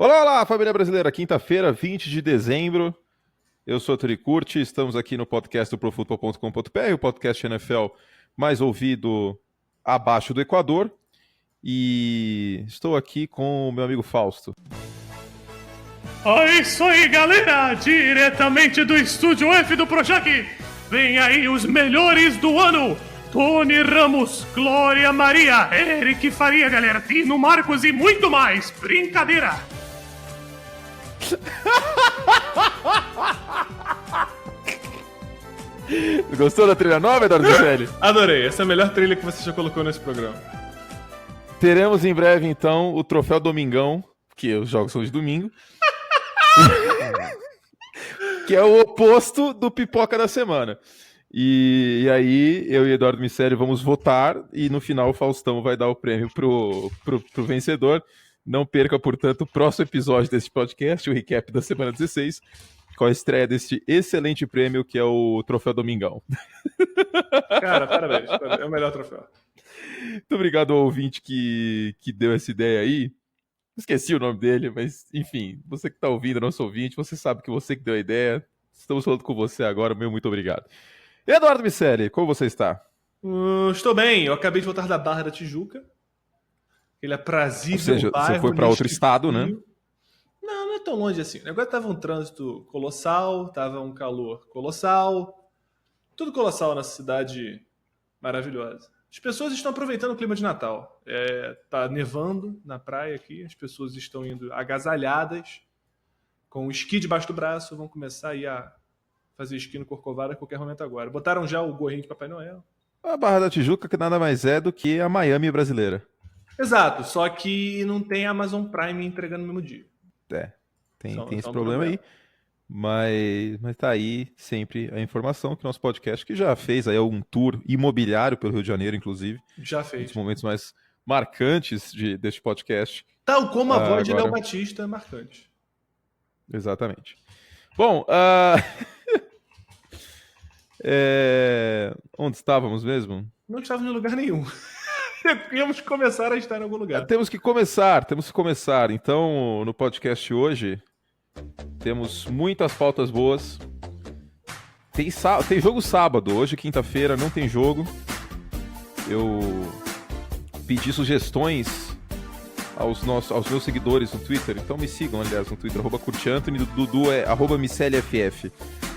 Olá, olá, família brasileira. Quinta-feira, 20 de dezembro. Eu sou o Turi Curti, estamos aqui no podcast do ProFootball.com.br, o podcast NFL mais ouvido abaixo do Equador. E estou aqui com o meu amigo Fausto. É isso aí, galera! Diretamente do Estúdio F do Projac, vem aí os melhores do ano! Tony Ramos, Glória Maria, Eric Faria, galera, Tino Marcos e muito mais! Brincadeira! Gostou da trilha nova, Eduardo Michele? Adorei, essa é a melhor trilha que você já colocou nesse programa. Teremos em breve, então, o Troféu Domingão, que os jogos são de domingo. Que é o oposto do Pipoca da Semana. E aí, eu e Eduardo Miceli vamos votar e no final o Faustão vai dar o prêmio pro vencedor. Não perca, portanto, o próximo episódio desse podcast, o recap da semana 16, com a estreia deste excelente prêmio que é o Troféu Domingão. Cara, parabéns, é o melhor troféu. Muito obrigado ao ouvinte que deu essa ideia aí. Esqueci o nome dele, mas enfim, você que está ouvindo, nosso ouvinte, você sabe que você que deu a ideia. Estamos falando com você agora, meu muito obrigado. Eduardo Miceli, como você está? Estou bem, eu acabei de voltar da Barra da Tijuca. Aquele aprazível Ou seja, bairro. você foi para outro estado, né? Não é tão longe assim. Agora tava um trânsito colossal, tava um calor colossal. Tudo colossal nessa cidade maravilhosa. As pessoas estão aproveitando o clima de Natal. Tá nevando na praia aqui, as pessoas estão indo agasalhadas, com o esqui debaixo do braço, vão começar aí a fazer esqui no Corcovado a qualquer momento agora. Botaram já o gorrinho de Papai Noel. A Barra da Tijuca que nada mais é do que a Miami brasileira. Exato, só que não tem Amazon Prime entregando no mesmo dia. Tem esse problema aí. Mas tá aí sempre a informação que o nosso podcast, que já fez aí um tour imobiliário pelo Rio de Janeiro, inclusive. Já fez. Um dos momentos mais marcantes deste podcast. Tal como a voz de agora... Léo Batista é marcante. Exatamente. Bom, onde estávamos mesmo? Não estávamos em lugar nenhum. Temos que começar a estar em algum lugar. Temos que começar. Então, no podcast hoje, temos muitas pautas boas. Tem jogo sábado. Hoje, quinta-feira, não tem jogo. Eu pedi sugestões aos meus seguidores no Twitter. Então me sigam, aliás, no Twitter, @CurtiAnthony, do Dudu é @MiceliFF.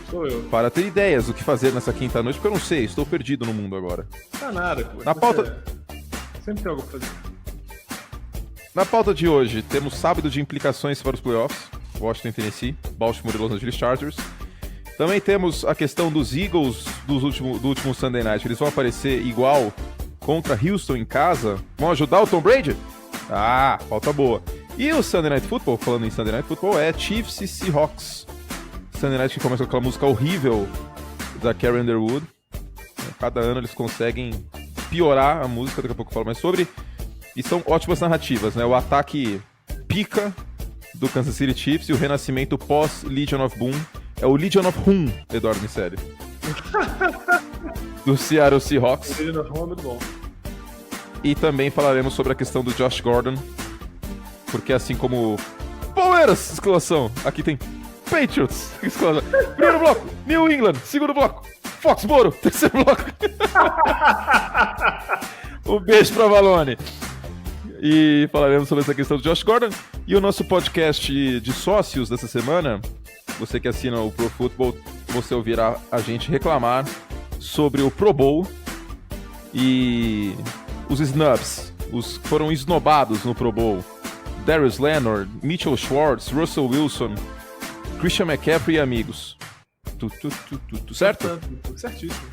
Sou eu. Para ter ideias do que fazer nessa quinta-noite, porque eu não sei, estou perdido no mundo agora. Tá nada, pô. Na pauta... Sempre tem algo pra fazer. Na pauta de hoje, temos sábado de implicações para os playoffs. Washington e Tennessee, Baltimore e Los Angeles Chargers. Também temos a questão dos Eagles do último Sunday Night. Eles vão aparecer igual contra Houston em casa? Vão ajudar o Tom Brady? Ah, pauta boa. E o Sunday Night Football, falando em Sunday Night Football, é Chiefs e Seahawks. Sunday Night que começa com aquela música horrível da Carrie Underwood. Cada ano eles conseguem piorar a música, daqui a pouco eu falo mais sobre. E são ótimas narrativas, né? O ataque pica do Kansas City Chiefs e o renascimento pós-Legion of Boom. É o Legion of Boom, Eduardo Miceli. Do Seattle Seahawks. O Legion of Boom é muito bom. E também falaremos sobre a questão do Josh Gordon. Porque assim como Palmeiras, exclamação, aqui tem Patriots, exclamação. Primeiro bloco, New England. Segundo bloco, Foxboro. Terceiro bloco. Um beijo pra Valone. E falaremos sobre essa questão do Josh Gordon. E o nosso podcast de sócios dessa semana, você que assina o Pro Football, você ouvirá a gente reclamar sobre o Pro Bowl e os snubs, os que foram esnobados no Pro Bowl. Darius Leonard, Mitchell Schwartz, Russell Wilson, Christian McCaffrey e amigos. Certo? Certíssimo.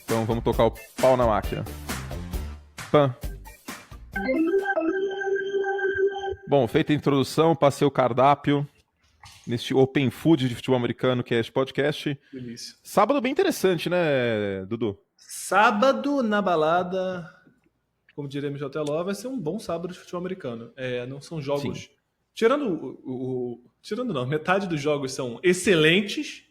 Então vamos tocar o pau na máquina. Pam. Bom, feita a introdução, passei o cardápio neste Open Food de futebol americano que é este podcast. Delícia. Sábado bem interessante, né, Dudu? Sábado na balada, como diria Michel Teló, vai ser um bom sábado de futebol americano. Não são jogos... Sim. Tirando não, metade dos jogos são excelentes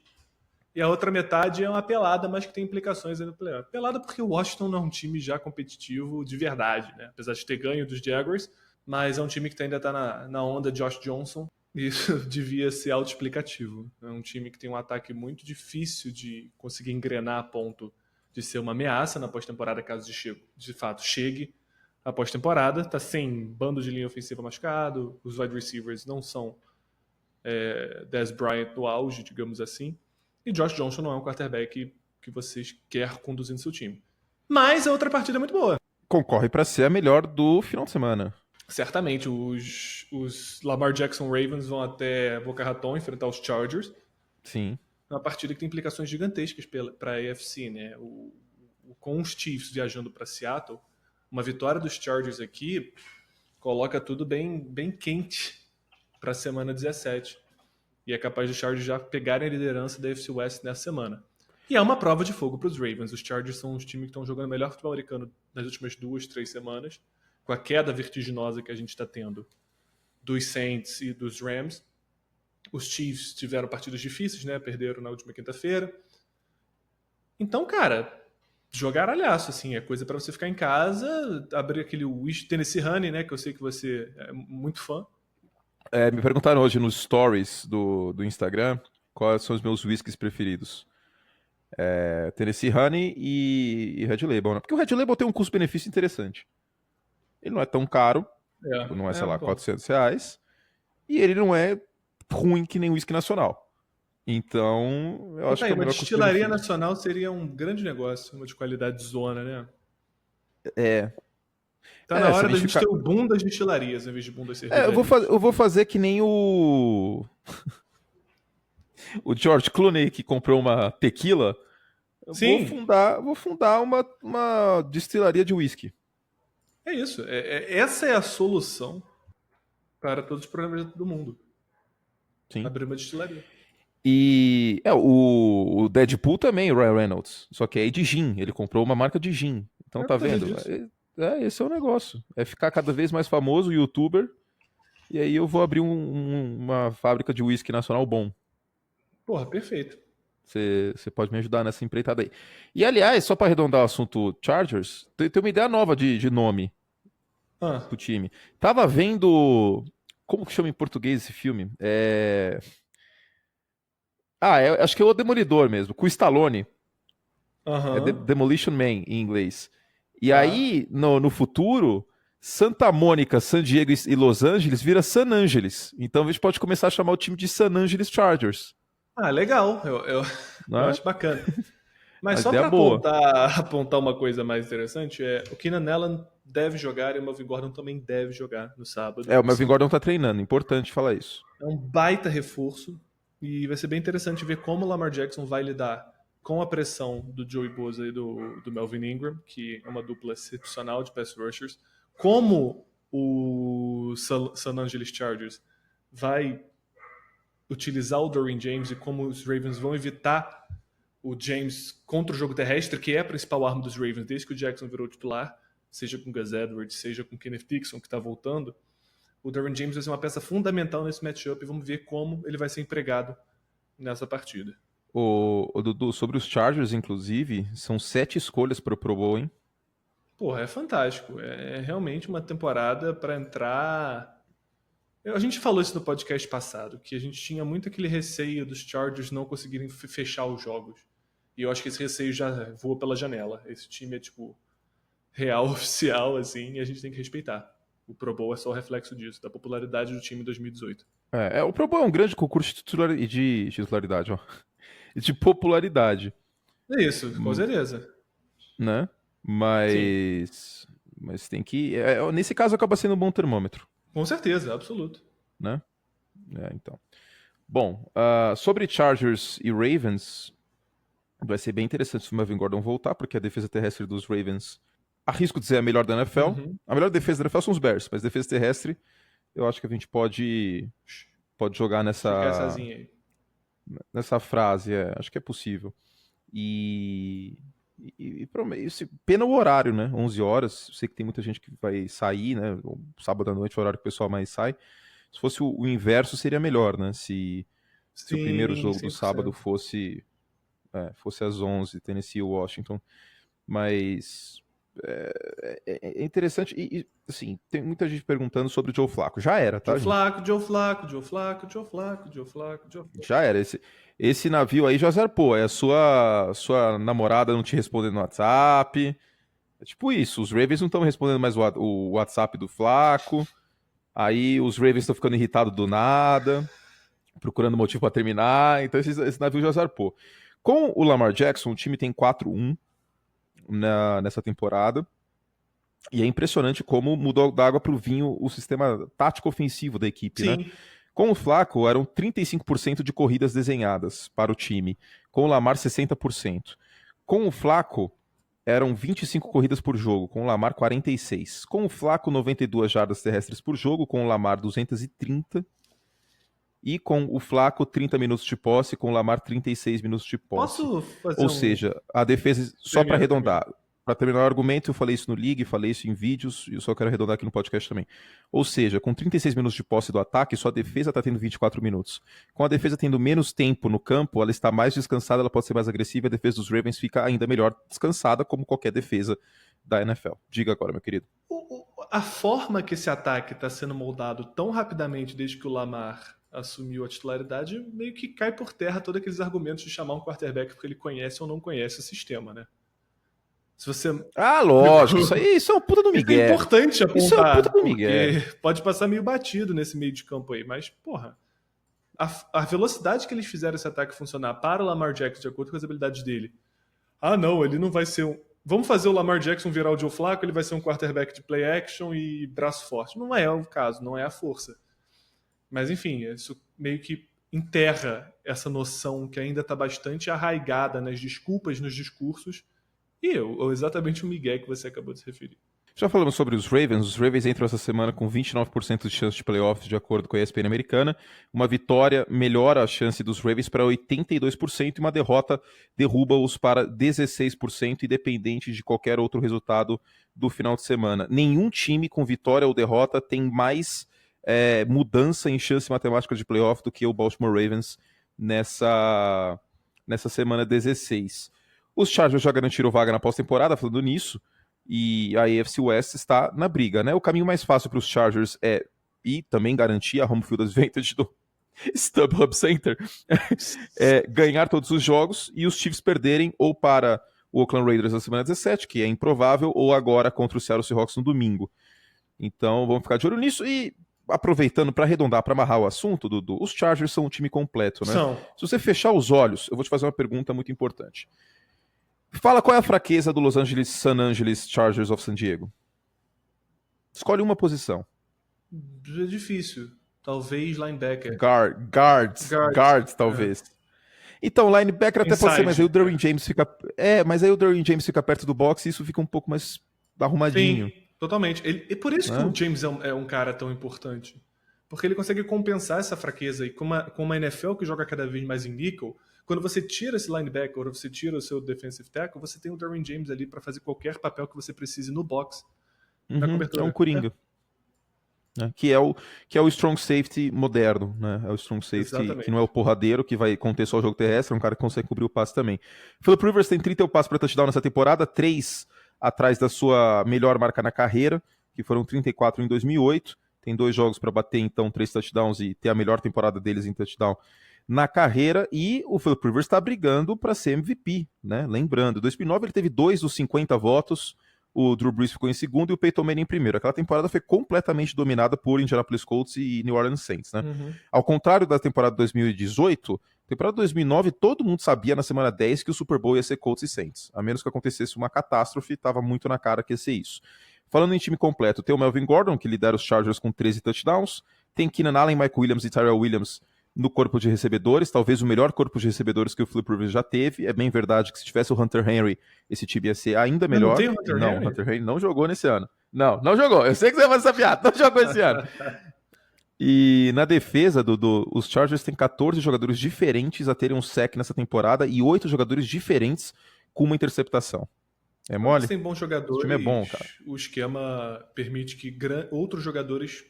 e a outra metade é uma pelada, mas que tem implicações aí no playoff. Pelada porque o Washington não é um time já competitivo de verdade, né? Apesar de ter ganho dos Jaguars, mas é um time que ainda tá na onda de Josh Johnson. E isso devia ser autoexplicativo. É um time que tem um ataque muito difícil de conseguir engrenar a ponto de ser uma ameaça na pós-temporada, caso de fato chegue a pós-temporada. Tá sem bando de linha ofensiva machucado, os wide receivers não são Dez Bryant no auge, digamos assim. E Josh Johnson não é um quarterback que vocês quer conduzindo seu time. Mas a outra partida é muito boa. Concorre para ser a melhor do final de semana. Certamente, os Lamar Jackson Ravens vão até Boca Raton enfrentar os Chargers. Sim. É uma partida que tem implicações gigantescas para a AFC, né? Com os Chiefs viajando para Seattle, uma vitória dos Chargers aqui coloca tudo bem, bem quente para a semana 17. E é capaz dos Chargers já pegarem a liderança da AFC West nessa semana. E é uma prova de fogo para os Ravens. Os Chargers são os times que estão jogando melhor futebol americano nas últimas 2-3 semanas, com a queda vertiginosa que a gente está tendo dos Saints e dos Rams. Os Chiefs tiveram partidas difíceis, né? Perderam na última quinta-feira. Então, cara, jogaralhaço, assim, é coisa para você ficar em casa, abrir aquele Tennessee Honey, né? Que eu sei que você é muito fã. Me perguntaram hoje nos stories do Instagram quais são os meus whiskies preferidos. Tennessee Honey e Red Label, né? Porque o Red Label tem um custo-benefício interessante. Ele não é tão caro, não é, sei lá, bom. R$400, e ele não é ruim que nem o whisky nacional. Então, eu acho que é o uma melhor destilaria custo-benefício. nacional seria um grande negócio, uma de qualidade zona, né? Tá na se hora a da gente gente ter o boom das destilarias em vez de boom das eu cervejarias. vou fazer que nem o George Clooney, que comprou uma tequila. Eu Sim, vou fundar uma destilaria de whisky. é isso. Essa é a solução para todos os problemas do mundo. Sim. Abrir uma destilaria. E o Deadpool também, o Ryan Reynolds. Só que é de gin. Ele comprou uma marca de gin. Então Eu tá não sabia vendo? disso. Esse é o negócio. É ficar cada vez mais famoso, youtuber. E aí eu vou abrir uma fábrica de whisky nacional bom. Porra, perfeito. Você pode me ajudar nessa empreitada aí. E aliás, só para arredondar o assunto Chargers, tem uma ideia nova de nome Ah, pro time. Tava vendo. Como que chama em português esse filme? Acho que é o Demolidor mesmo, com o Stallone. É aham, Demolition Man em inglês. E tá. aí, no futuro, Santa Mônica, San Diego e Los Angeles vira San Angeles. Então a gente pode começar a chamar o time de San Angeles Chargers. Ah, legal. Eu Né? acho bacana. Mas A só ideia para boa. apontar uma coisa mais interessante, o Keenan Allen deve jogar e o Melvin Gordon também deve jogar no sábado. O Melvin Gordon tá treinando, importante falar isso. É um baita reforço e vai ser bem interessante ver como o Lamar Jackson vai lidar com a pressão do Joey Bosa e do Melvin Ingram, que é uma dupla excepcional de pass rushers, como o San Angeles Chargers vai utilizar o Derwin James e como os Ravens vão evitar o James contra o jogo terrestre, que é a principal arma dos Ravens desde que o Jackson virou titular, seja com Gus Edwards, seja com Kenneth Dixon, que está voltando. O Derwin James vai ser uma peça fundamental nesse matchup e vamos ver como ele vai ser empregado nessa partida. O Dudu, sobre os Chargers, inclusive, são 7 escolhas para o Pro Bowl, hein? Porra, é fantástico. É realmente uma temporada para entrar. A gente falou isso no podcast passado, que a gente tinha muito aquele receio dos Chargers não conseguirem fechar os jogos. E eu acho que esse receio já voa pela janela. Esse time é, tipo, real, oficial, assim, e a gente tem que respeitar. O Pro Bowl é só o reflexo disso, da popularidade do time em 2018. O Pro Bowl é um grande concurso de titularidade, ó. E de popularidade, É isso, com certeza. né? Sim, Mas tem que. Nesse caso acaba sendo um bom termômetro, com certeza, absoluto. né? Então. Bom, sobre Chargers e Ravens, vai ser bem interessante se o Melvin Gordon voltar, porque a defesa terrestre dos Ravens, arrisco dizer, é a melhor da NFL. Uhum. A melhor defesa da NFL são os Bears, mas defesa terrestre, eu acho que a gente pode jogar Fica essa asinha aí. nessa frase, acho que é possível. Pena o horário, né? 11 horas. Sei que tem muita gente que vai sair, né? Sábado à noite, é o horário que o pessoal mais sai. Se fosse o inverso, seria melhor, né? Se o primeiro Sim, jogo do sábado 100%. fosse às 11, Tennessee e Washington. Mas É interessante e, assim, tem muita gente perguntando sobre o Joe Flacco. Já era, tá, gente? Joe Flacco. Já era. Esse navio aí já zarpou. É a sua namorada não te respondendo no WhatsApp. É tipo isso. Os Ravens não estão respondendo mais o WhatsApp do Flacco. Aí os Ravens estão ficando irritados do nada, procurando motivo para terminar. Então esse navio já zarpou. Com o Lamar Jackson, o time tem 4-1 nessa temporada. E é impressionante como mudou da água para o vinho o sistema tático ofensivo da equipe, né? Sim. Com o Flacco, eram 35% de corridas desenhadas para o time. Com o Lamar, 60%. Com o Flacco, eram 25 corridas por jogo. Com o Lamar, 46. Com o Flacco, 92 jardas terrestres por jogo. Com o Lamar, 230. E com o Flacco, 30 minutos de posse. Com o Lamar, 36 minutos de posse. Posso fazer Ou seja, a defesa, só para arredondar, para terminar o argumento, eu falei isso no League, falei isso em vídeos, e eu só quero arredondar aqui no podcast também. Ou seja, com 36 minutos de posse do ataque, sua defesa está tendo 24 minutos. Com a defesa tendo menos tempo no campo, ela está mais descansada, ela pode ser mais agressiva, a defesa dos Ravens fica ainda melhor descansada, como qualquer defesa da NFL. Diga agora, meu querido. A forma que esse ataque está sendo moldado tão rapidamente desde que o Lamar assumiu a titularidade, meio que cai por terra todos aqueles argumentos de chamar um quarterback porque ele conhece ou não conhece o sistema, né? Se você... lógico, isso é um puta do Miguel. Isso é importante apontar, isso é um puta do Miguel. porque pode passar meio batido nesse meio de campo aí, mas, porra, a velocidade que eles fizeram esse ataque funcionar para o Lamar Jackson, de acordo com as habilidades dele. Não, ele não vai ser um... Vamos fazer o Lamar Jackson virar o Joe Flacco, ele vai ser um quarterback de play action e braço forte. Não é o caso, não é a força. Mas, enfim, isso meio que enterra essa noção que ainda está bastante arraigada nas desculpas, nos discursos, e exatamente o Miguel que você acabou de se referir. Já falamos sobre os Ravens entram essa semana com 29% de chance de playoffs, de acordo com a ESPN americana. Uma vitória melhora a chance dos Ravens para 82% e uma derrota derruba-os para 16%, independente de qualquer outro resultado do final de semana. Nenhum time com vitória ou derrota tem mais mudança em chance matemática de playoff do que o Baltimore Ravens nessa semana 16. Os Chargers já garantiram vaga na pós-temporada, falando nisso, e a AFC West está na briga, né? O caminho mais fácil para os Chargers e também garantir a home field advantage do StubHub Center, ganhar todos os jogos e os Chiefs perderem ou para o Oakland Raiders na semana 17, que é improvável, ou agora contra o Seattle Seahawks no domingo. Então vamos ficar de olho nisso e aproveitando para arredondar, para amarrar o assunto, Dudu, os Chargers são um time completo, né? Se você fechar os olhos, eu vou te fazer uma pergunta muito importante. Fala qual é a fraqueza do San Angeles Chargers of San Diego. Escolhe uma posição. É difícil. Talvez linebacker. Guards, talvez. Então, linebacker até pode ser, mas aí o Derwin James fica... mas aí o Derwin James fica perto do box e isso fica um pouco mais arrumadinho. Sim, totalmente. E por isso que o James é um cara tão importante. Porque ele consegue compensar essa fraqueza. E com uma NFL que joga cada vez mais em nickel, quando você tira esse linebacker ou você tira o seu defensive tackle, você tem o Derwin James ali para fazer qualquer papel que você precise no box. Na cobertura. É um coringa. Que é o strong safety moderno, né? É o strong safety Exatamente. Que não é o porradeiro que vai conter só o jogo terrestre, é um cara que consegue cobrir o passe também. Philip Rivers tem 31 passes para touchdown nessa temporada, 3 atrás da sua melhor marca na carreira, que foram 34 em 2008. Tem 2 jogos para bater, então, 3 touchdowns e ter a melhor temporada deles em touchdown na carreira. E o Philip Rivers está brigando para ser MVP, né? Lembrando, em 2009 ele teve 2 dos 50 votos, o Drew Brees ficou em segundo e o Peyton Manning em primeiro. Aquela temporada foi completamente dominada por Indianapolis Colts e New Orleans Saints, né? Ao contrário da temporada de 2018, temporada de 2009, todo mundo sabia na semana 10 que o Super Bowl ia ser Colts e Saints. A menos que acontecesse uma catástrofe, estava muito na cara que ia ser isso. Falando em time completo, tem o Melvin Gordon, que lidera os Chargers com 13 touchdowns, tem Keenan Allen, Mike Williams e Tyrell Williams no corpo de recebedores, talvez o melhor corpo de recebedores que o Philip Rivers já teve. É bem verdade que se tivesse o Hunter Henry, esse time ia ser ainda melhor. Não, o Hunter Henry não jogou nesse ano. Não jogou. Eu sei que você vai fazer essa piada, não jogou esse ano. E na defesa, os Chargers têm 14 jogadores diferentes a terem um sack nessa temporada e 8 jogadores diferentes com uma interceptação. É mole? Sem bons jogadores, o time é bom, cara. O esquema permite que outros jogadores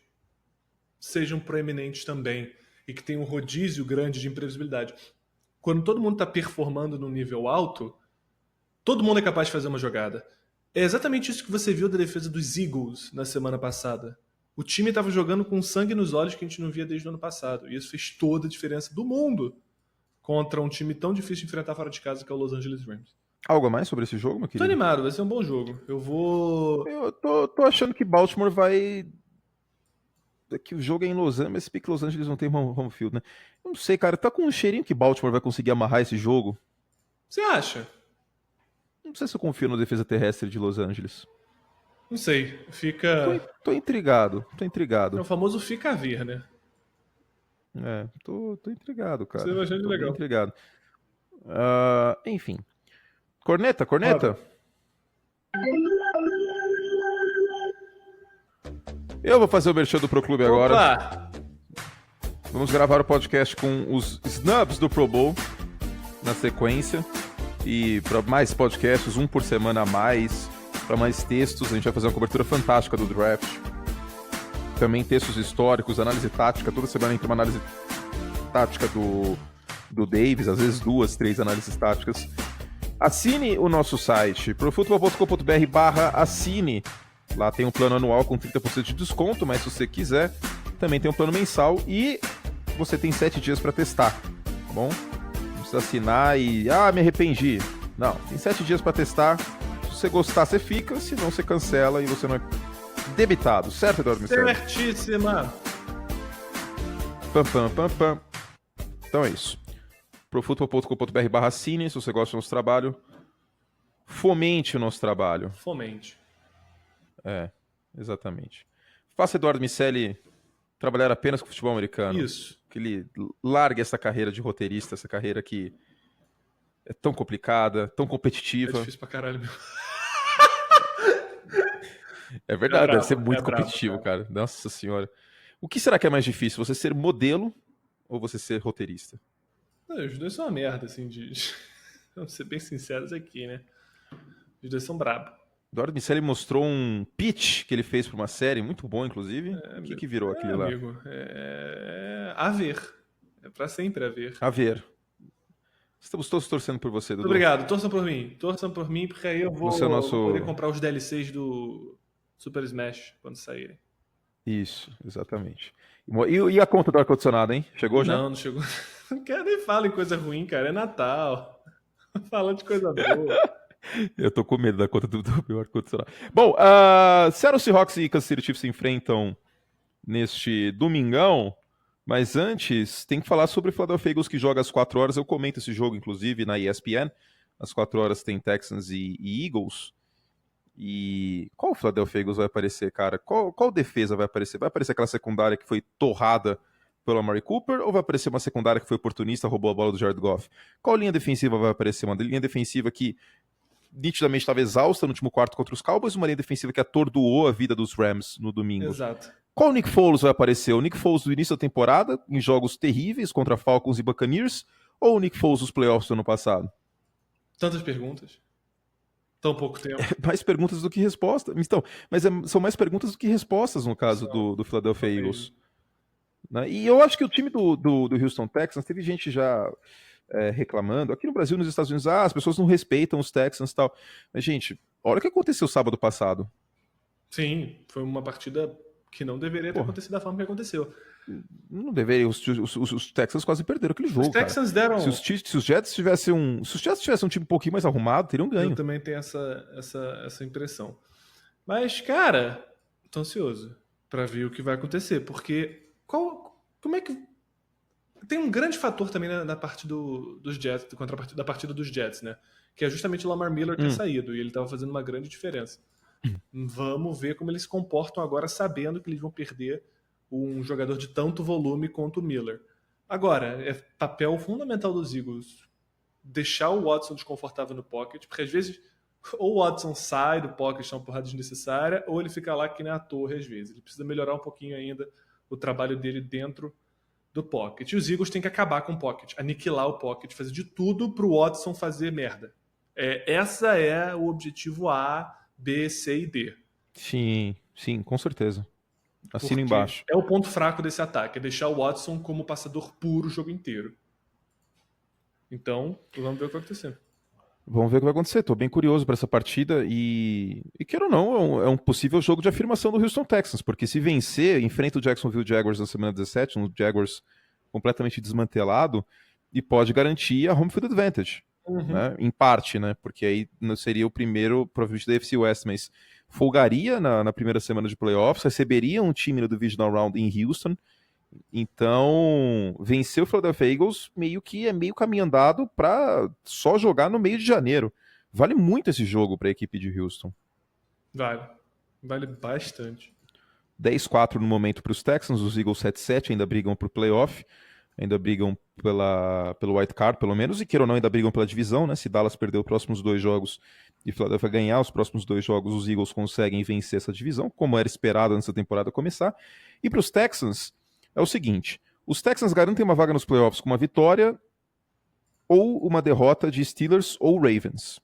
sejam proeminentes também e que tenham um rodízio grande de imprevisibilidade. Quando todo mundo está performando num nível alto, todo mundo é capaz de fazer uma jogada. É exatamente isso que você viu da defesa dos Eagles na semana passada. O time estava jogando com sangue nos olhos que a gente não via desde o ano passado. E isso fez toda a diferença do mundo contra um time tão difícil de enfrentar fora de casa que é o Los Angeles Rams. Algo a mais sobre esse jogo, meu Tô querido? animado, vai ser um bom jogo. Eu vou. Eu tô achando que Baltimore vai... Que o jogo é em Los Angeles, mas que Los Angeles não tem home field, né? Eu não sei, cara. Tá com um cheirinho que Baltimore vai conseguir amarrar esse jogo. Você acha? Não sei se eu confio na defesa terrestre de Los Angeles. Não sei. Fica. Tô intrigado, tô É intrigado. o famoso fica a ver, né? Tô intrigado, Isso é cara. bastante Tô bem legal. intrigado. Enfim. Corneta? Roda. Eu vou fazer o merchan do Pro Clube agora. Opa! Vamos gravar o podcast com os snubs do Pro Bowl na sequência. E para mais podcasts, um por semana a mais. Para mais textos, a gente vai fazer uma cobertura fantástica do draft. Também textos históricos, análise tática. Toda semana entra uma análise tática do Davis, às vezes 2, 3 análises táticas. Assine o nosso site, profutbol.com.br/assine. Lá tem um plano anual com 30% de desconto, mas se você quiser, também tem um plano mensal e você tem 7 dias para testar, tá bom? Não precisa assinar e... me arrependi. Não, tem 7 dias para testar. Se você gostar, você fica, se não, você cancela e você não é debitado, certo, Eduardo Miceli? Certíssima! Pam, pam, pam, pam. Então é isso. profutbol.com.br/assine, se você gosta do nosso trabalho. Fomente o nosso trabalho. Fomente. Exatamente. Faça Eduardo Miceli trabalhar apenas com futebol americano. Isso. Que ele largue essa carreira de roteirista, essa carreira que é tão complicada, tão É competitiva. difícil pra caralho mesmo. É verdade, bravo, deve ser muito é bravo, competitivo, cara. Nossa senhora. O que será que é mais difícil? Você ser modelo ou você ser roteirista? Não, os dois são uma merda, assim, Vamos ser bem sinceros aqui, né? Os dois são brabos. Eduardo Miceli mostrou um pitch que ele fez para uma série, muito bom, inclusive. O que virou aquele lá? Amigo, é a ver. É pra sempre a ver. A ver. Estamos todos torcendo por você, Dudu. Obrigado, torçam por mim. Torçam por mim, porque aí eu vou, Você é o nosso- vou poder comprar os DLCs do Super Smash quando saírem. Isso, exatamente. E a conta do ar-condicionado, hein? Chegou já? Não chegou. Não quero nem falar em coisa ruim, cara. É Natal. Falando de coisa boa. Eu tô com medo da conta do meu ar-condicionado. Bom, Seattle Seahawks e Kansas City Chiefs se enfrentam neste domingão, mas antes tem que falar sobre o Philadelphia Eagles que joga às 4 horas. Eu comento esse jogo, inclusive, na ESPN. Às 4 horas tem Texans e Eagles. E qual Philadelphia Eagles vai aparecer, cara? Qual defesa vai aparecer? Vai aparecer aquela secundária que foi torrada pelo Amari Cooper ou vai aparecer uma secundária que foi oportunista, roubou a bola do Jared Goff? Qual linha defensiva vai aparecer? Uma linha defensiva que nitidamente estava exausta no último quarto contra os Cowboys, uma linha defensiva que atordoou a vida dos Rams no domingo. Exato. Qual Nick Foles vai aparecer? O Nick Foles do início da temporada, em jogos terríveis contra Falcons e Buccaneers, ou o Nick Foles dos playoffs do ano passado? Tantas perguntas. Tão pouco tempo. Mais perguntas do que respostas. Então, mas são mais perguntas do que respostas no caso do Philadelphia Eagles. Né? E eu acho que o time do Houston Texans, teve gente já reclamando, aqui no Brasil, nos Estados Unidos, as pessoas não respeitam os Texans e tal. Mas, gente, olha o que aconteceu sábado passado. Sim, foi uma partida que não deveria ter acontecido da forma que aconteceu. Não deveria, os Texans quase perderam aquele jogo. Os Texans cara. deram. Se os Jets tivessem um time um pouquinho mais arrumado, teriam ganho. Eu também tenho essa impressão. Mas, cara, tô ansioso pra ver o que vai acontecer, porque como é que tem um grande fator também na parte dos Jets, da partida dos Jets, né? Que é justamente o Lamar Miller ter saído, e ele estava fazendo uma grande diferença. Vamos ver como eles se comportam agora, sabendo que eles vão perder um jogador de tanto volume quanto o Miller. Agora, é papel fundamental dos Eagles deixar o Watson desconfortável no pocket, porque às vezes ou o Watson sai do pocket, é uma porrada desnecessária, ou ele fica lá que nem a torre às vezes. Ele precisa melhorar um pouquinho ainda o trabalho dele dentro do pocket. E os Eagles têm que acabar com o pocket, aniquilar o pocket, fazer de tudo pro Watson fazer merda. Essa é o objetivo A, B, C e D. Sim, com certeza. Assino Porque embaixo. é o ponto fraco desse ataque, é deixar o Watson como passador puro o jogo inteiro. Então, vamos ver o que vai acontecer. Vamos ver o que vai acontecer. Tô bem curioso para essa partida e queira ou não, é um possível jogo de afirmação do Houston Texans, porque se vencer, enfrenta o Jacksonville Jaguars na semana 17, um Jaguars completamente desmantelado, e pode garantir a home field advantage, né? Em parte, né? Porque aí não seria o primeiro, provavelmente, da AFC West, mas folgaria na primeira semana de playoffs, receberia um time no Divisional Round em Houston. Então, vencer o Philadelphia Eagles meio que é meio caminho andado para só jogar no meio de janeiro. Vale muito esse jogo para a equipe de Houston. Vale bastante. 10-4 no momento para os Texans, os Eagles 7-7 ainda brigam para o playoff, ainda brigam pelo wild card, pelo menos, e queira ou não, ainda brigam pela divisão, né? Se Dallas perder os próximos 2 jogos e Philadelphia ganhar os próximos 2 jogos, os Eagles conseguem vencer essa divisão, como era esperado antes da temporada começar. E para os Texans, é o seguinte: os Texans garantem uma vaga nos playoffs com uma vitória ou uma derrota de Steelers ou Ravens.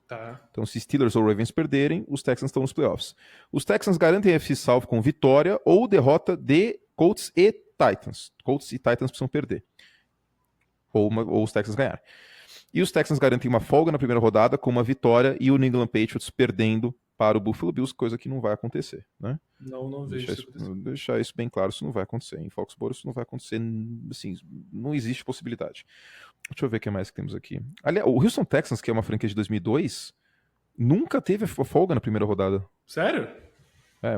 Tá. Então, se Steelers ou Ravens perderem, os Texans estão nos playoffs. Os Texans garantem a FC South com vitória ou derrota de Colts e Titans. Colts e Titans precisam perder. Ou os Texans ganharem. E os Texans garantem uma folga na primeira rodada com uma vitória e o New England Patriots perdendo para o Buffalo Bills, coisa que não vai acontecer, né? Não vejo isso acontecer. Deixar isso bem claro, isso não vai acontecer. Em Foxborough isso não vai acontecer, assim, não existe possibilidade. Deixa eu ver o que mais que temos aqui. Aliás, o Houston Texans, que é uma franquia de 2002, nunca teve folga na primeira rodada. Sério?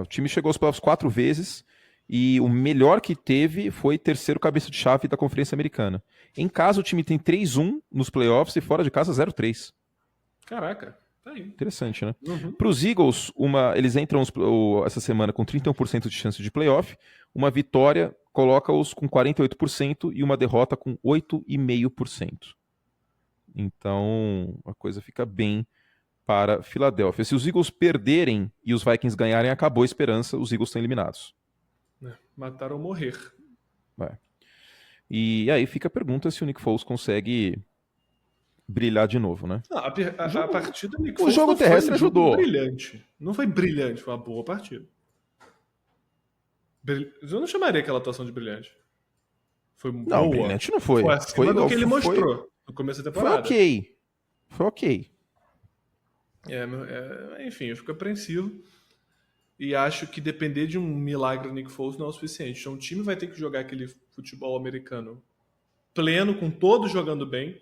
O time chegou aos playoffs 4 vezes e o melhor que teve foi terceiro cabeça de chave da Conferência Americana. Em casa, o time tem 3-1 nos playoffs e fora de casa 0-3. Caraca, tá aí. Interessante, né? Uhum. Para os Eagles, eles entram essa semana com 31% de chance de playoff. Uma vitória coloca-os com 48% e uma derrota com 8,5%. Então, a coisa fica bem para Filadélfia. Se os Eagles perderem e os Vikings ganharem, acabou a esperança, os Eagles estão eliminados. Matar ou morrer. E aí fica a pergunta se o Nick Foles consegue brilhar de novo, né? Não, a partida do Nick O Foles jogo não foi terrestre um jogo ajudou. brilhante. Não foi brilhante, foi uma boa partida. Eu não chamaria aquela atuação de brilhante. Foi boa. Não, brilhante não foi. Foi acima do que ele mostrou no começo da temporada. Foi ok. Enfim, eu fico apreensivo. E acho que depender de um milagre do Nick Foles não é o suficiente. Então o time vai ter que jogar aquele futebol americano pleno, com todos jogando bem,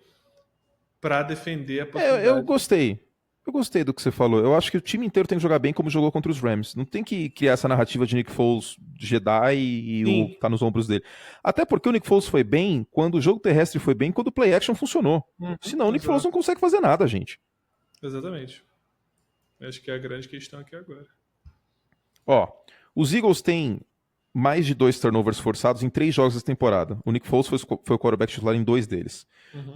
para defender a possibilidade. Eu gostei. Eu gostei do que você falou. Eu acho que o time inteiro tem que jogar bem como jogou contra os Rams. Não tem que criar essa narrativa de Nick Foles Jedi e o tá nos ombros dele. Até porque o Nick Foles foi bem quando o jogo terrestre foi bem, quando o play action funcionou. Senão o Nick Foles não consegue fazer nada, gente. Exatamente. Acho que é a grande questão aqui agora. Os Eagles têm mais de 2 turnovers forçados em 3 jogos dessa temporada. O Nick Foles foi o quarterback titular em 2 deles.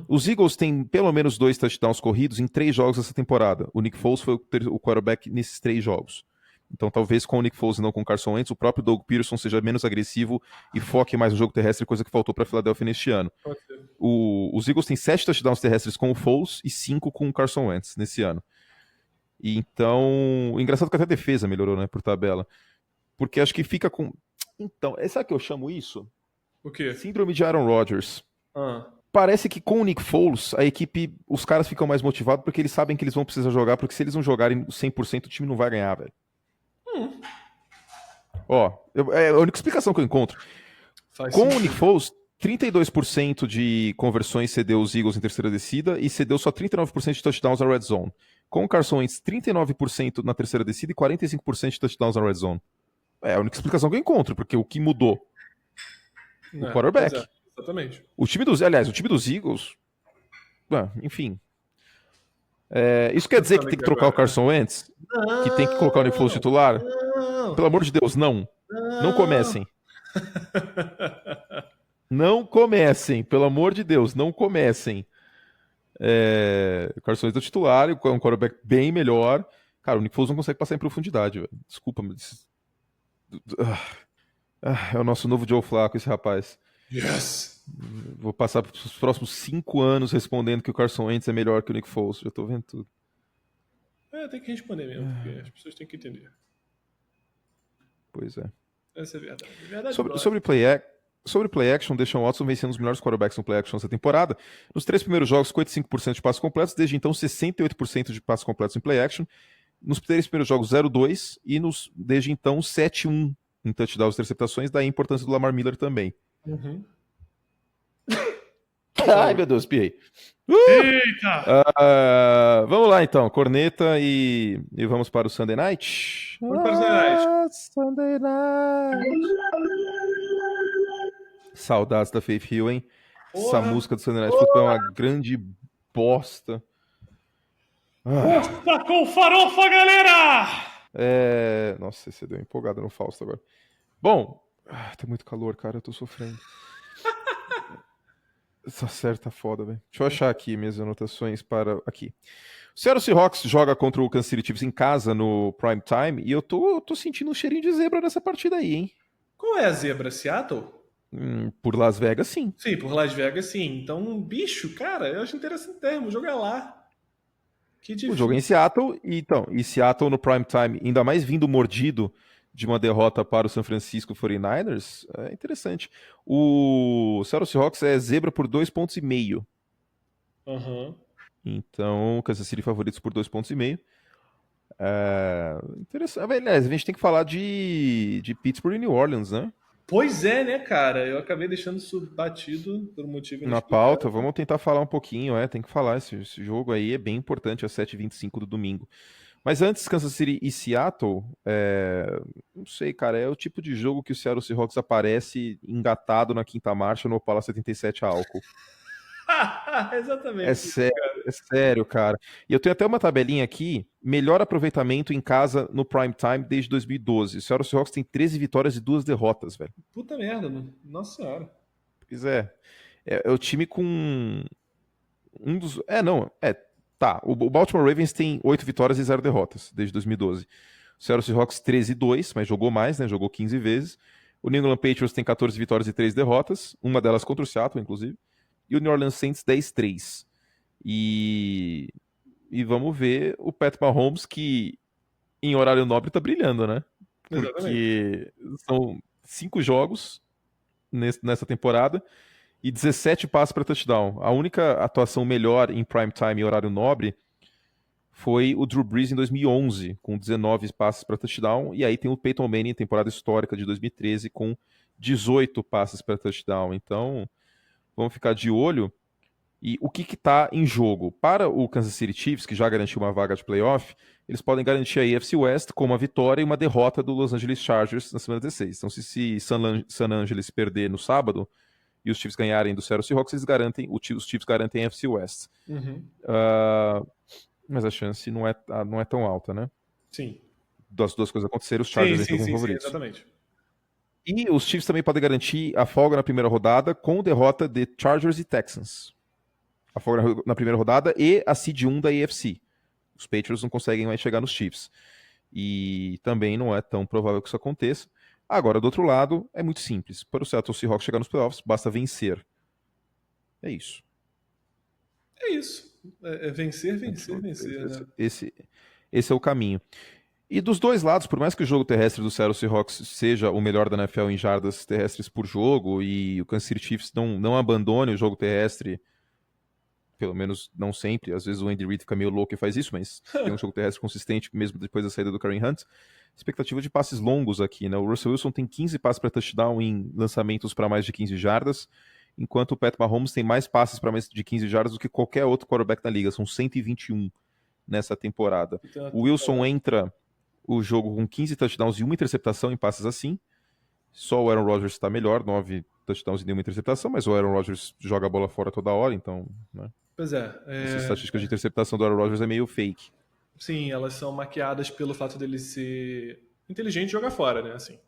Os Eagles têm pelo menos 2 touchdowns corridos em 3 jogos dessa temporada. O Nick Foles foi o quarterback nesses 3 jogos. Então talvez com o Nick Foles e não com o Carson Wentz, o próprio Doug Peterson seja menos agressivo e foque mais no jogo terrestre, coisa que faltou para a Philadelphia neste ano. Os Eagles têm 7 touchdowns terrestres com o Foles e 5 com o Carson Wentz nesse ano. E então, o engraçado é que até a defesa melhorou, né, por tabela. Porque acho que fica com... Então, sabe que eu chamo isso? O quê? Síndrome de Aaron Rodgers. Parece que com o Nick Foles, a equipe, os caras ficam mais motivados porque eles sabem que eles vão precisar jogar, porque se eles não jogarem 100%, o time não vai ganhar, velho. É a única explicação que eu encontro. Com o Nick Foles, 32% de conversões cedeu os Eagles em terceira descida e cedeu só 39% de touchdowns na red zone. Com o Carson Wentz, 39% na terceira descida e 45% de touchdowns na red zone. É a única explicação que eu encontro, porque o que mudou? O quarterback. Exatamente. O time dos Eagles, enfim. Isso quer dizer que tem que trocar o Carson Wentz? Que tem que colocar o Nick Foles titular? Pelo amor de Deus, não. Não comecem. Não comecem, pelo amor de Deus, não comecem. O Carson Wentz é o titular, é um quarterback bem melhor. Cara, o Nick Foles não consegue passar em profundidade, velho. Desculpa, mas... é o nosso novo Joe Flacco, esse rapaz. Yes! Vou passar os próximos 5 anos respondendo que o Carson Wentz é melhor que o Nick Foles. Já tô vendo tudo. Tem que responder mesmo, porque as pessoas têm que entender. Pois é. Essa é a verdade. Sobre play Sobre play action, Deshaun Watson vem sendo um dos melhores quarterbacks no play action essa temporada. Nos 3 primeiros jogos, 55% de passos completos, desde então 68% de passos completos em play action. Nos 3 primeiros jogos, 0-2 e desde então 7-1 em touchdowns e interceptações, daí a importância do Lamar Miller também. Uhum. Ai, meu Deus, piei. Eita! Vamos lá então, corneta e vamos para o Sunday Night? Vamos para o Sunday Night. Sunday Night. Saudades da Faith Hill, hein? Essa Porra. música do Sunday Night Football é uma grande bosta. Força com farofa, galera! Nossa, você deu uma empolgada no Fausto agora. Bom, tá muito calor, cara, eu tô sofrendo. Essa série tá foda, velho. Deixa eu achar aqui minhas anotações para... Aqui. O Seattle Seahawks joga contra o Kansas City Chiefs em casa no prime time e eu tô sentindo um cheirinho de zebra nessa partida aí, hein? Qual é a zebra? Seattle? Por Las Vegas, sim. Sim, por Las Vegas, sim. Então, bicho, cara, eu acho interessante o termo. Jogar lá. Que difícil. O jogo é em Seattle, e Seattle no prime time, ainda mais vindo mordido de uma derrota para o San Francisco 49ers, é interessante. O Seattle Seahawks é zebra por 2,5 pontos. Uhum. Então, Kansas City favoritos por 2,5 pontos. Interessante. Aliás, a gente tem que falar de Pittsburgh e New Orleans, né? Pois é, né, cara? Eu acabei deixando isso batido por um motivo Na pauta, vamos tentar falar um pouquinho, tem que falar. Esse jogo aí é bem importante, às 7h25 do domingo. Mas antes, Kansas City e Seattle, não sei, cara, é o tipo de jogo que o Seattle Seahawks aparece engatado na quinta marcha no Opala 77 a álcool. Exatamente. É sério, cara. E eu tenho até uma tabelinha aqui, melhor aproveitamento em casa no prime time desde 2012. O Seattle Seahawks tem 13 vitórias e 2 derrotas, velho. Puta merda, mano. Nossa senhora. Pois é o time com um dos... Tá, o Baltimore Ravens tem 8 vitórias e 0 derrotas desde 2012. O Seattle Seahawks 13-2, mas jogou mais, né? Jogou 15 vezes. O New England Patriots tem 14 vitórias e 3 derrotas, uma delas contra o Seattle, inclusive. E o New Orleans Saints 10-3. E vamos ver o Pat Mahomes, que em horário nobre tá brilhando, né? Porque são 5 jogos nessa temporada e 17 passes para touchdown. A única atuação melhor em prime time e horário nobre foi o Drew Brees em 2011, com 19 passes para touchdown, e aí tem o Peyton Manning, temporada histórica de 2013, com 18 passes para touchdown. Então, vamos ficar de olho. E o que está em jogo? Para o Kansas City Chiefs, que já garantiu uma vaga de playoff, eles podem garantir a AFC West com uma vitória e uma derrota do Los Angeles Chargers na semana 16. Então, se San Angeles perder no sábado e os Chiefs ganharem do Seattle Seahawks, os Chiefs garantem a AFC West. Uhum. Mas a chance não é tão alta, né? Sim. Das duas coisas acontecerem, os Chargers entram como favoritos. Sim, exatamente. E os Chiefs também podem garantir a folga na primeira rodada com derrota de Chargers e Texans. A folga na primeira rodada e a seed 1 da AFC. Os Patriots não conseguem mais chegar nos Chiefs. E também não é tão provável que isso aconteça. Agora, do outro lado, é muito simples. Para o Seattle Seahawks chegar nos playoffs, basta vencer. É isso. É isso. Vencer, né? Esse é o caminho. E dos dois lados, por mais que o jogo terrestre do Seattle Seahawks seja o melhor da NFL em jardas terrestres por jogo e o Kansas City Chiefs não abandone o jogo terrestre, pelo menos não sempre, às vezes o Andy Reid fica meio louco e faz isso, mas tem um jogo terrestre consistente mesmo depois da saída do Kareem Hunt. Expectativa de passes longos aqui, né? O Russell Wilson tem 15 passes para touchdown em lançamentos para mais de 15 jardas, enquanto o Pat Mahomes tem mais passes para mais de 15 jardas do que qualquer outro quarterback na liga, são 121 nessa temporada. O Wilson entra o jogo com 15 touchdowns e uma interceptação em passes assim. Só o Aaron Rodgers está melhor, 9 touchdowns e nenhuma interceptação, mas o Aaron Rodgers joga a bola fora toda hora, então, né? Pois é. Essas estatísticas de interceptação do Aaron Rodgers é meio fake. Sim, elas são maquiadas pelo fato dele ser inteligente e jogar fora, né? Assim.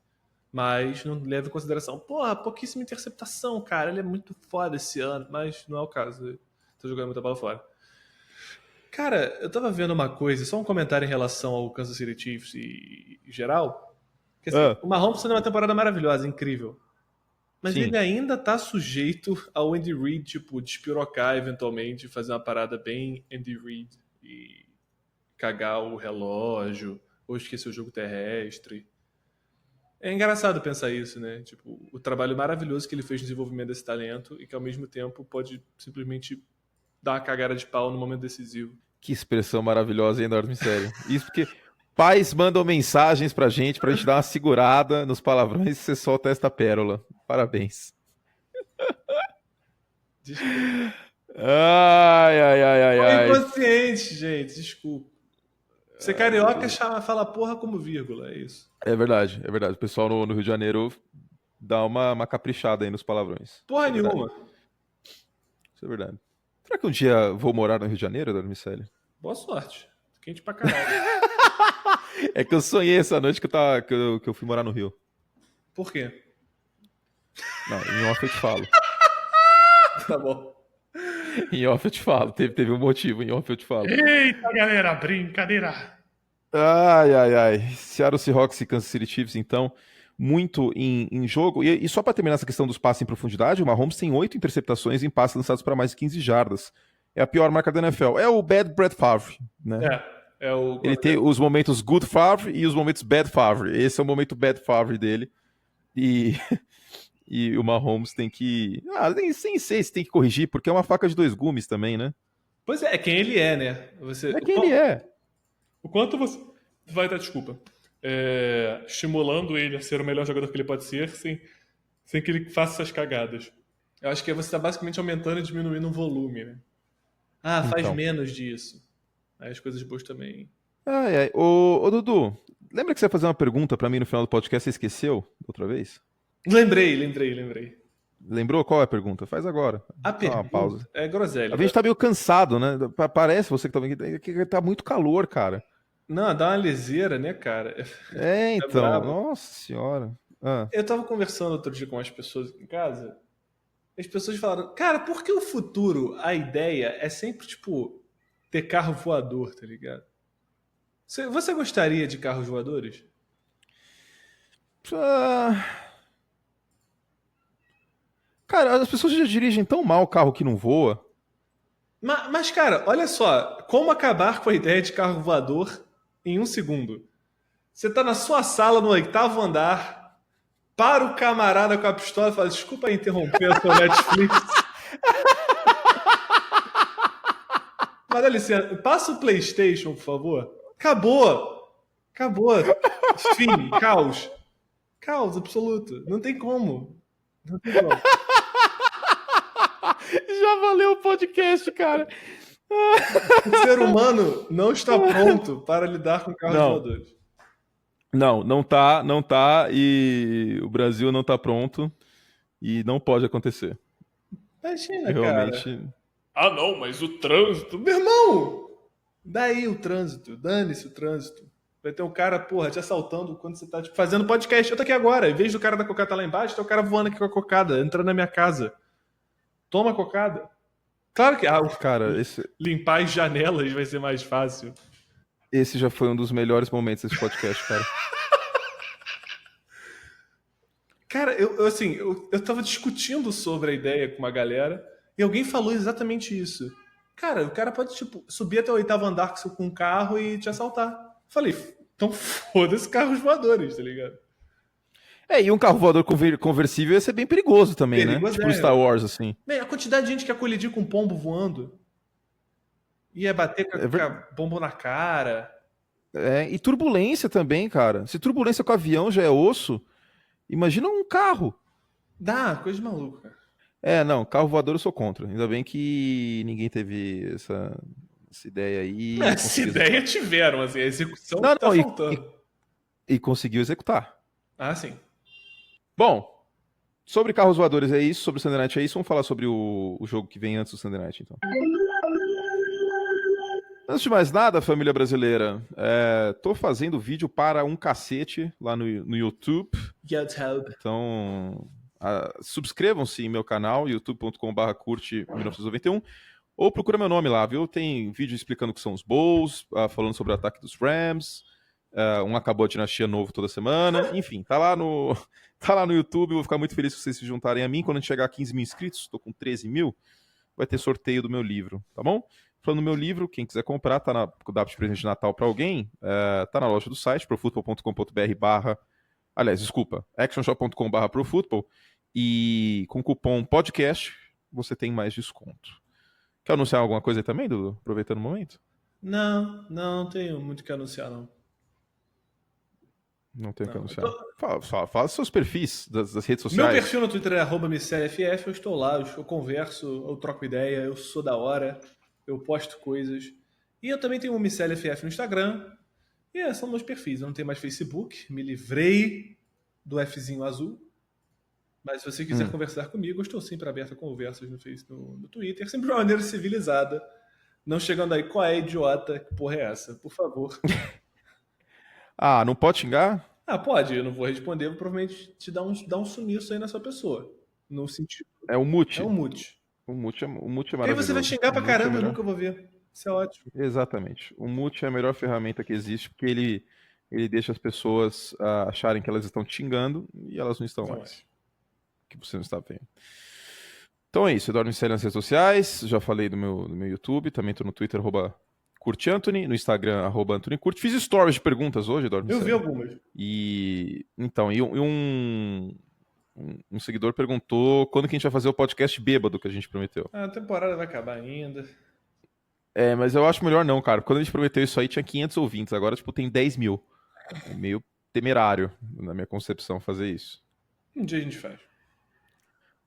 Mas não leva em consideração, porra, pouquíssima interceptação, cara, ele é muito foda esse ano, mas não é o caso, ele tá jogando muita bola fora. Cara, eu tava vendo uma coisa, só um comentário em relação ao Kansas City Chiefs e geral. Que, assim, o Mahomes tá numa temporada maravilhosa, incrível. Mas Sim. ele ainda tá sujeito ao Andy Reid, tipo, despirocar eventualmente, fazer uma parada bem Andy Reid e cagar o relógio, ou esquecer o jogo terrestre. É engraçado pensar isso, né? Tipo, o trabalho maravilhoso que ele fez no desenvolvimento desse talento e que ao mesmo tempo pode simplesmente dar uma cagada de pau no momento decisivo. Que expressão maravilhosa, hein, Eduardo Miceli? Isso porque pais mandam mensagens pra gente dar uma segurada nos palavrões e você solta esta pérola. Parabéns. Desculpa. Ai, ai, ai, ai, Foi ai. inconsciente, gente. Desculpa. Ser carioca fala porra como vírgula, é isso. É verdade, é verdade. O pessoal no Rio de Janeiro dá uma caprichada aí nos palavrões. Porra Isso é verdade. nenhuma. Isso é verdade. Será que um dia vou morar no Rio de Janeiro, Eduardo Miceli? Boa sorte. Quente pra caralho. É que eu sonhei essa noite que eu fui morar no Rio. Por quê? Não, em off eu te falo. Tá bom. Em off eu te falo. Teve um motivo, em off eu te falo. Eita, galera, brincadeira. Ai, ai, ai. Seattle Seahawks e Kansas City Chiefs, então, muito em jogo. E só para terminar essa questão dos passes em profundidade, o Mahomes tem 8 interceptações em passes lançados para mais de 15 jardas. É a pior marca da NFL. É o Bad Brett Favre, né? É o... Ele tem os momentos Good Favre e os momentos Bad Favre. Esse é o momento Bad Favre dele. E, e o Mahomes tem que... nem sei se tem que corrigir, porque é uma faca de dois gumes também, né? Pois é quem ele é, né? É quem ele é. O quanto você vai dar desculpa? Estimulando ele a ser o melhor jogador que ele pode ser, sem que ele faça essas cagadas. Eu acho que você tá basicamente aumentando e diminuindo o volume, né? Faz Então. menos disso. Aí as coisas boas também. Ai, ai. Ô, Dudu, lembra que você ia fazer uma pergunta pra mim no final do podcast? Você esqueceu outra vez? Lembrei. Lembrou? Qual é a pergunta? Faz agora. A Dá uma pausa. pergunta é groselha. A gente tá meio cansado, né? Parece você que tá aqui, que tá muito calor, cara. Não, dá uma liseira, né, cara? É, então. brabo. Nossa senhora. Eu tava conversando outro dia com as pessoas em casa. As pessoas falaram, cara, por que o futuro, a ideia é sempre, tipo, ter carro voador, tá ligado? Você gostaria de carros voadores? Cara, as pessoas já dirigem tão mal o carro que não voa. Mas, cara, olha só, como acabar com a ideia de carro voador em um segundo? Você tá na sua sala no 8º andar, para o camarada com a pistola e fala, desculpa aí interromper a sua Netflix. Mas dá licença, passa o PlayStation, por favor. Acabou. Fim, caos. Caos absoluto. Não tem como. Já valeu o podcast, cara. O ser humano não está pronto para lidar com carros voadores. Não tá, e o Brasil não tá pronto, e não pode acontecer. Imagina, Realmente... Ah, não, mas o trânsito... Meu irmão! Daí o trânsito, dane-se o trânsito. Vai ter um cara, porra, te assaltando quando você tá tipo, fazendo podcast. Eu tô aqui agora, em vez do cara da cocada tá lá embaixo, tá o cara voando aqui com a cocada, entrando na minha casa. Toma a cocada. Claro que Cara, limpar as janelas vai ser mais fácil. esse já foi um dos melhores momentos desse podcast, cara. Cara, eu tava discutindo sobre a ideia com uma galera e alguém falou exatamente isso. Cara, o cara pode, tipo, subir até o 8º andar com um carro e te assaltar. Falei, então foda-se carros voadores, tá ligado? E um carro voador conversível ia ser bem perigoso também, Perigoso, né? Tipo Star Wars, assim. A quantidade de gente que ia colidir com um pombo voando. Ia bater com a pombo na cara. E turbulência também, cara. Se turbulência com avião já é osso, imagina um carro. Dá, coisa de maluco, cara. Não, carro voador eu sou contra. Ainda bem que ninguém teve essa ideia aí. Essa ideia tiveram, assim, a execução tá faltando. E conseguiu executar. Ah, sim. Bom, sobre carros voadores é isso, sobre o Sunday Night é isso. Vamos falar sobre o jogo que vem antes do Sunday Night, então. Antes de mais nada, família brasileira, tô fazendo vídeo para um cacete lá no YouTube. Então, subscrevam-se em meu canal, youtube.com/curte1991, ou procura meu nome lá, viu? Tem vídeo explicando o que são os Bowls, falando sobre o ataque dos Rams, acabou a dinastia novo toda semana, enfim, tá lá no YouTube. Vou ficar muito feliz se vocês se juntarem a mim. Quando a gente chegar a 15 mil inscritos, tô com 13 mil, vai ter sorteio do meu livro, tá bom? Falando do meu livro, quem quiser comprar, dá de presente de Natal para alguém, tá na loja do site, profutbol.com.br/a Aliás, desculpa, actionshop.com/profutbol e com o cupom podcast você tem mais desconto. Quer anunciar alguma coisa aí também, Dudu? Aproveitando o momento? Não tenho muito o que anunciar, não. Não tenho o que Não, anunciar. Fala seus perfis das redes Meu sociais. perfil no Twitter é @miceliff, eu estou lá, eu converso, eu troco ideia, eu sou da hora, eu posto coisas. E eu também tenho o miceliff no Instagram. E são meus perfis. Eu não tenho mais Facebook, me livrei do Fzinho azul. Mas se você quiser conversar comigo, eu estou sempre aberto a conversas no Twitter, sempre de uma maneira civilizada. Não chegando aí, qual é, idiota? Que porra é essa? Por favor. Ah, não pode xingar? Pode, eu não vou responder, vou provavelmente te dar um sumiço aí na sua pessoa. No sentido. É o mute. É um mute. O mute é Porque aí maravilhoso. você vai xingar pra O mute é caramba e eu melhor. nunca vou ver. Isso é ótimo. Exatamente. O mute é a melhor ferramenta que existe, porque ele deixa as pessoas acharem que elas estão te xingando e elas não estão Não mais. Que você não está vendo. Então é isso, Eduardo Miceli nas redes sociais, já falei do meu YouTube, também estou no Twitter, @CurteAnthony, no Instagram, @AnthonyCurte. Fiz stories de perguntas hoje, Eduardo Eu Miceli. vi algumas. Um seguidor perguntou quando que a gente vai fazer o podcast bêbado que a gente prometeu. A temporada vai acabar ainda. É, mas eu acho melhor não, cara. Quando a gente prometeu isso aí, tinha 500 ouvintes. Agora, tipo, tem 10 mil. É meio temerário, na minha concepção, fazer isso. Um dia a gente faz.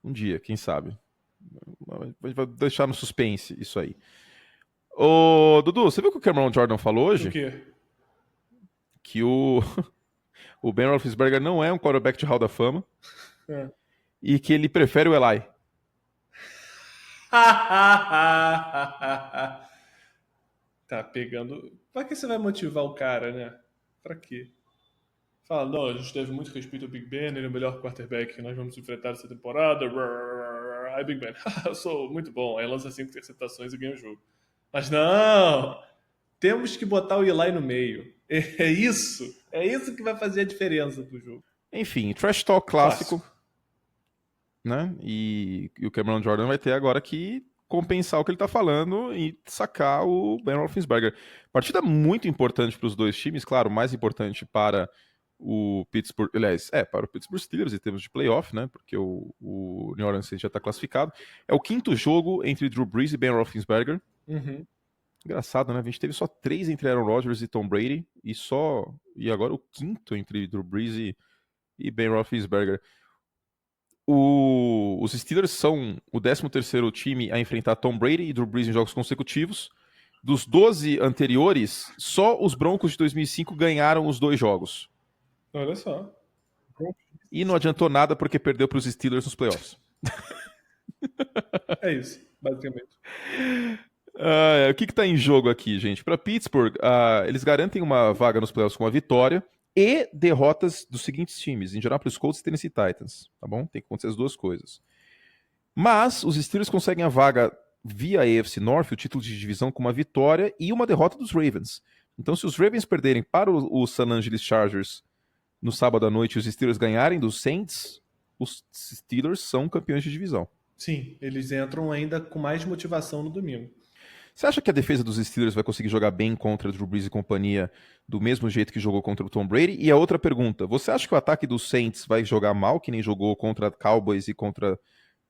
Um dia, quem sabe. A gente vai deixar no suspense isso aí. Ô, Dudu, você viu o que o Cameron Jordan falou hoje? O quê? Que o Ben Roethlisberger não é um quarterback de Hall da Fama e que ele prefere o Eli. Tá pegando. Pra que você vai motivar o cara, né? Pra quê? Fala, não, a gente deve muito respeito ao Big Ben, ele é o melhor quarterback que nós vamos enfrentar essa temporada. Aí, Big Ben, eu sou muito bom. Aí lança 5 interceptações e ganha o jogo. Mas não! Temos que botar o Eli no meio. É isso que vai fazer a diferença pro jogo. Enfim, trash talk clássico. Né? E o Cameron Jordan vai ter agora que compensar o que ele tá falando e sacar o Ben Roethlisberger. Partida muito importante para os dois times, claro, mais importante para o Pittsburgh, aliás, para o Pittsburgh Steelers em termos de playoff, né? Porque o New Orleans Saints já está classificado. É o quinto jogo entre Drew Brees e Ben Roethlisberger. Uhum. Engraçado, né? A gente teve só 3 entre Aaron Rodgers e Tom Brady e agora o quinto entre Drew Brees e Ben Roethlisberger. Os Steelers são o 13º time a enfrentar Tom Brady e Drew Brees em jogos consecutivos. Dos 12 anteriores, só os Broncos de 2005 ganharam os 2 jogos. Olha só. E não adiantou nada porque perdeu para os Steelers nos playoffs. É isso, basicamente. O que está em jogo aqui, gente? Para Pittsburgh, eles garantem uma vaga nos playoffs com uma vitória e derrotas dos seguintes times: Indianapolis Colts e Tennessee Titans. Tá bom? Tem que acontecer as duas coisas. Mas os Steelers conseguem a vaga via AFC North, o título de divisão, com uma vitória e uma derrota dos Ravens. Então, se os Ravens perderem para o San Angeles Chargers no sábado à noite e os Steelers ganharem dos Saints, os Steelers são campeões de divisão. Sim, eles entram ainda com mais motivação no domingo. Você acha que a defesa dos Steelers vai conseguir jogar bem contra Drew Brees e companhia do mesmo jeito que jogou contra o Tom Brady? E a outra pergunta, você acha que o ataque dos Saints vai jogar mal, que nem jogou contra Cowboys e contra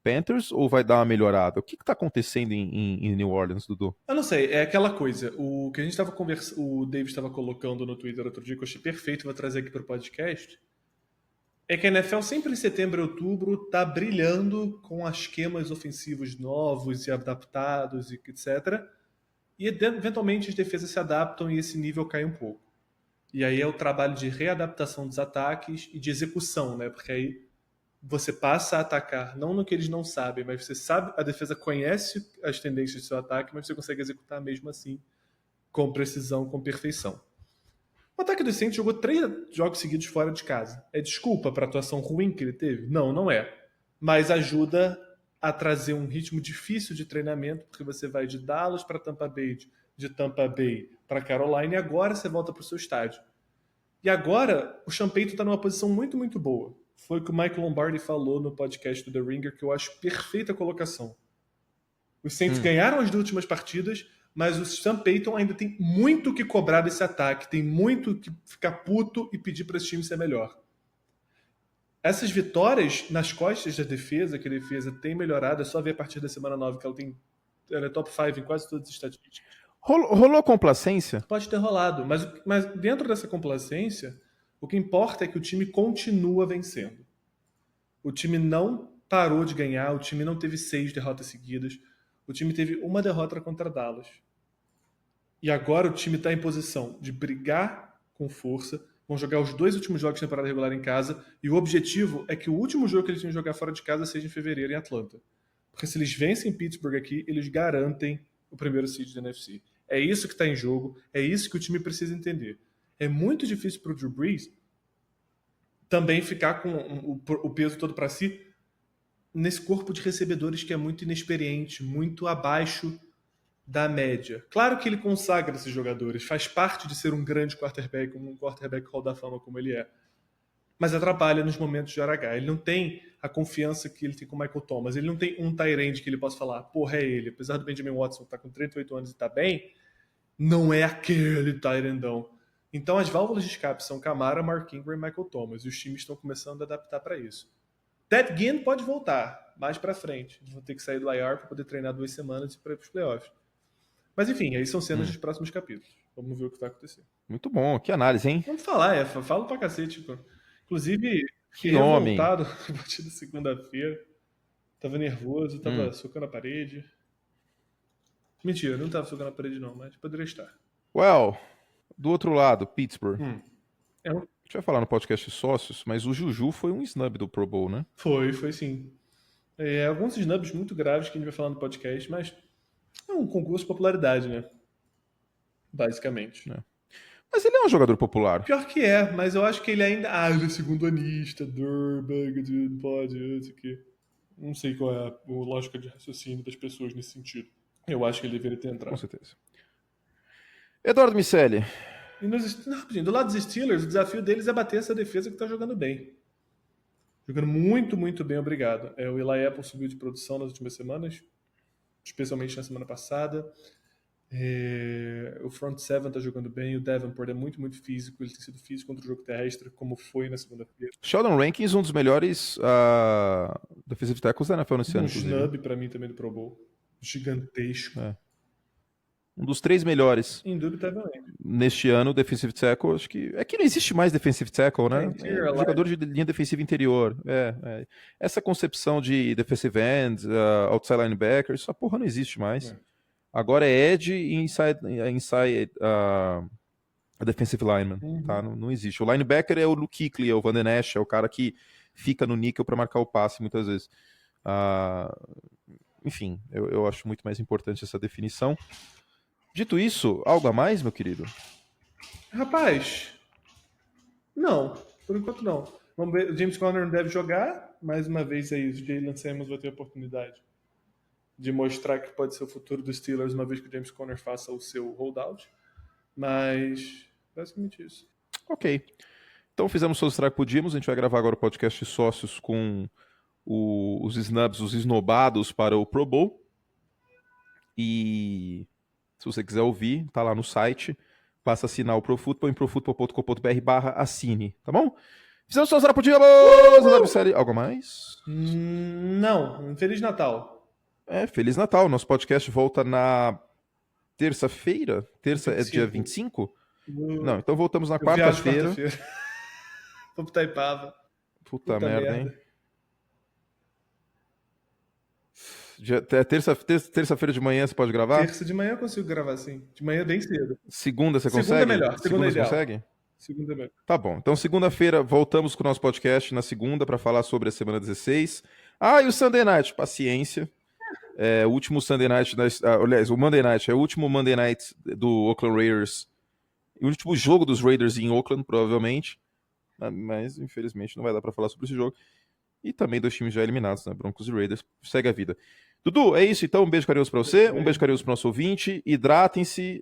Panthers, ou vai dar uma melhorada? O que está acontecendo em New Orleans, Dudu? Eu não sei, é aquela coisa. O que a gente estava conversando, o David estava colocando no Twitter outro dia, que eu achei perfeito, vou trazer aqui para o podcast, é que a NFL sempre em setembro e outubro está brilhando com esquemas ofensivos novos e adaptados, e etc. E eventualmente as defesas se adaptam e esse nível cai um pouco. E aí é o trabalho de readaptação dos ataques e de execução, né? Porque aí você passa a atacar, não no que eles não sabem, mas você sabe, a defesa conhece as tendências do seu ataque, mas você consegue executar mesmo assim, com precisão, com perfeição. O ataque do Saints jogou 3 jogos seguidos fora de casa. É desculpa para a atuação ruim que ele teve? Não, não é. Mas ajuda a trazer um ritmo difícil de treinamento, porque você vai de Dallas para Tampa Bay, de Tampa Bay para Carolina, e agora você volta para o seu estádio. E agora o Sean Payton está numa posição muito, muito boa. Foi o que o Mike Lombardi falou no podcast do The Ringer, que eu acho perfeita colocação. Os Saints ganharam as 2 últimas partidas, mas o Sean Payton ainda tem muito que cobrar desse ataque, tem muito que ficar puto e pedir para esse time ser melhor. essas vitórias nas costas da defesa, que a defesa tem melhorado, é só ver a partir da semana 9 que ela é top 5 em quase todas as estatísticas. Rolou complacência? Pode ter rolado, mas dentro dessa complacência, o que importa é que o time continua vencendo. O time não parou de ganhar, o time não teve 6 derrotas seguidas, o time teve uma derrota contra Dallas. E agora o time está em posição de brigar com força, vão jogar os 2 últimos jogos de temporada regular em casa, e o objetivo é que o último jogo que eles tinham que jogar fora de casa seja em fevereiro em Atlanta. Porque se eles vencem Pittsburgh aqui, eles garantem o primeiro seed da NFC. É isso que está em jogo, é isso que o time precisa entender. É muito difícil para o Drew Brees também ficar com o peso todo para si nesse corpo de recebedores que é muito inexperiente, muito abaixo da média. Claro que ele consagra esses jogadores, faz parte de ser um grande quarterback, um quarterback Hall da Fama como ele é. Mas atrapalha nos momentos de hora H. Ele não tem a confiança que ele tem com o Michael Thomas. Ele não tem um tight end que ele possa falar, porra, é ele. Apesar do Benjamin Watson estar com 38 anos e estar bem, não é aquele tight endão. Então as válvulas de escape são Kamara, Mark Ingram e Michael Thomas. E os times estão começando a adaptar para isso. Ted Ginn pode voltar mais para frente. Eles vão ter que sair do IR para poder treinar 2 semanas e ir para os playoffs. Mas enfim, aí são cenas dos próximos capítulos. Vamos ver o que vai acontecer. Muito bom, que análise, hein? Vamos falar, falo pra cacete. Pô. Inclusive, fiquei nome. revoltado a partir da segunda-feira. Tava nervoso, tava socando a parede. Mentira, não tava socando a parede não, mas poderia estar. Well, do outro lado, Pittsburgh. É um... A gente vai falar no podcast Sócios, mas o Juju foi um snub do Pro Bowl, né? Foi sim. Alguns snubs muito graves que a gente vai falar no podcast, mas é um concurso de popularidade, né? Basicamente. Mas ele é um jogador popular. Pior que é, mas eu acho que ele ainda... ele é segundo anista, não pode, não sei o quê. Não sei qual é a lógica de raciocínio das pessoas nesse sentido. Eu acho que ele deveria ter entrado. Com certeza. Eduardo Miceli. E do lado dos Steelers, o desafio deles é bater essa defesa que tá jogando bem. Jogando muito, muito bem, obrigado. O Eli Apple subiu de produção nas últimas semanas, especialmente na semana passada. O front seven tá jogando bem, o Davenport é muito, muito físico, ele tem sido físico contra o jogo terrestre, como foi na segunda-feira. Sheldon Rankins, um dos melhores defensive tackles da NFL nesse ano. Um snub pra mim também do Pro Bowl. Gigantesco. Um dos 3 melhores. Indubitavelmente. Neste ano, defensive tackle, acho que... É que não existe mais defensive tackle, né? Jogador de linha defensiva interior. Essa concepção de defensive end, outside linebacker, essa porra não existe mais. Agora é edge e inside defensive lineman, tá? Não existe. O linebacker é o Luke Kuechly, é o Van Den Esch, é o cara que fica no níquel para marcar o passe muitas vezes. Enfim, eu acho muito mais importante essa definição. Dito isso, algo a mais, meu querido? Rapaz, não. Por enquanto não. Vamos ver, o James Conner não deve jogar. Mais uma vez aí, o Jalen Samuels vai ter a oportunidade de mostrar que pode ser o futuro dos Steelers uma vez que o James Conner faça o seu holdout. Mas, basicamente isso. Ok. Então fizemos todos os que podíamos. A gente vai gravar agora o podcast Sócios com os snubs, os esnobados para o Pro Bowl. E se você quiser ouvir, tá lá no site. Passa a assinar o ProFootball em profutbol.com.br/assine, tá bom? Fizemos todos os que podíamos. Algo mais? Não. Feliz Natal. Feliz Natal. Nosso podcast volta na terça-feira. Terça 25. é dia 25? Não, então voltamos na quarta-feira. Vou pro Taipava. Puta merda, hein? Terça-feira de manhã você pode gravar? Terça de manhã eu consigo gravar, sim. De manhã bem cedo. Segunda você consegue? Segunda é melhor. Segunda é você ideal. consegue? Segunda é melhor. Tá bom. Então segunda-feira voltamos com o nosso podcast na segunda para falar sobre a semana 16. E o Sunday Night, paciência. O último Sunday Night, aliás, o Monday Night é o último Monday Night do Oakland Raiders. O último jogo dos Raiders em Oakland, provavelmente. Mas infelizmente não vai dar para falar sobre esse jogo. E também 2 times já eliminados, né? Broncos e Raiders. Segue a vida. Dudu, é isso então. Um beijo carinhoso pra você, um beijo carinhoso pro nosso ouvinte. Hidratem-se.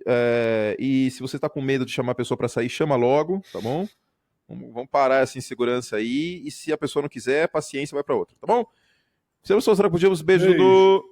E se você tá com medo de chamar a pessoa pra sair, chama logo, tá bom? Vamos parar essa insegurança aí. E se a pessoa não quiser, paciência, vai pra outra, tá bom? Se eu sou o Podíamos, beijo, Dudu.